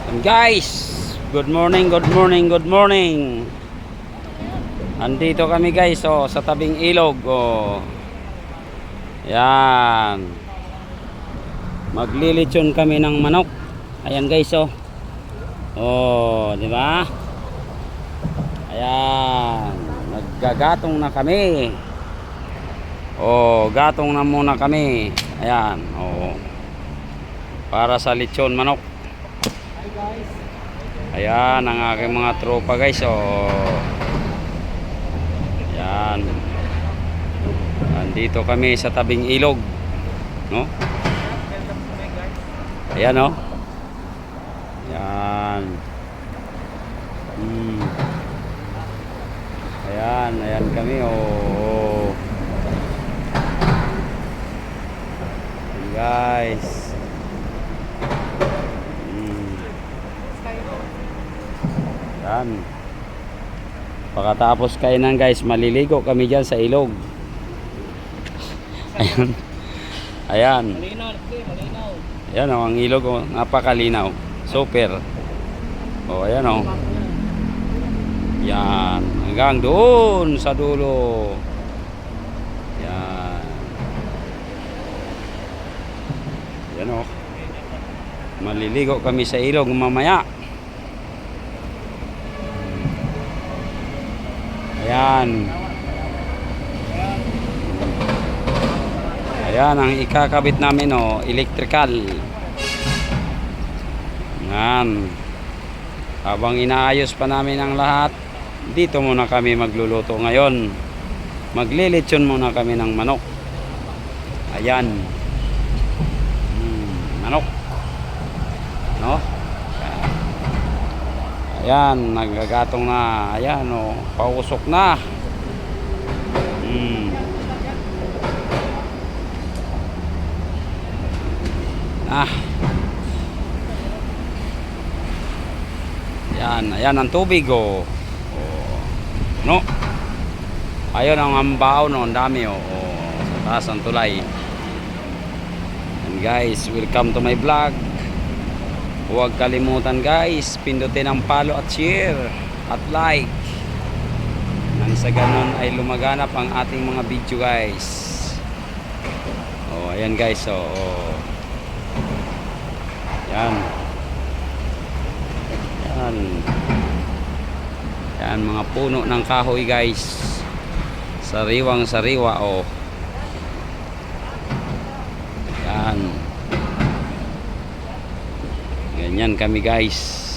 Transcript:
And guys, good morning, good morning, good morning. Andito kami guys, sa tabing ilog, Yan. Maglilitsyon kami ng manok. Ayan guys, di ba? Ayan, naggagatong na kami. Gatong na muna kami. Ayan, para sa litsyon manok. Ayan ang aking mga tropa guys, Ayan. Nandito kami sa tabing ilog, no? Ayan, Ayan. Ayan kami, guys. Ayan. Pagkatapos kainan guys, maliligo kami dyan sa ilog. Ayan. Ayan. Malinaw. Ayan ang ilog, napakalinaw. Super. Ayan Yan. Hanggang doon sa dulo. Yan. Yan maliligo kami sa ilog mamaya. Ayan. Ayan ang ikakabit namin, electrical. Ayan. Habang inaayos pa namin ang lahat, dito muna kami magluluto ngayon. Maglilitsyon muna kami ng manok. Ayan. Manok. No? Ayan, nagagatong na. Ayan, pausok na. Ayan ang tubig, no? Ayun ang ambao, ang dami, sa taas ang tulay. And guys, welcome to my vlog. Huwag kalimutan guys, pindutin ang follow at share at like. Nang sa ganun ay lumaganap ang ating mga video guys. Ayan guys, Yan. Yan mga puno ng kahoy guys. Sariwang sariwa, Yan. Ganyan kami guys.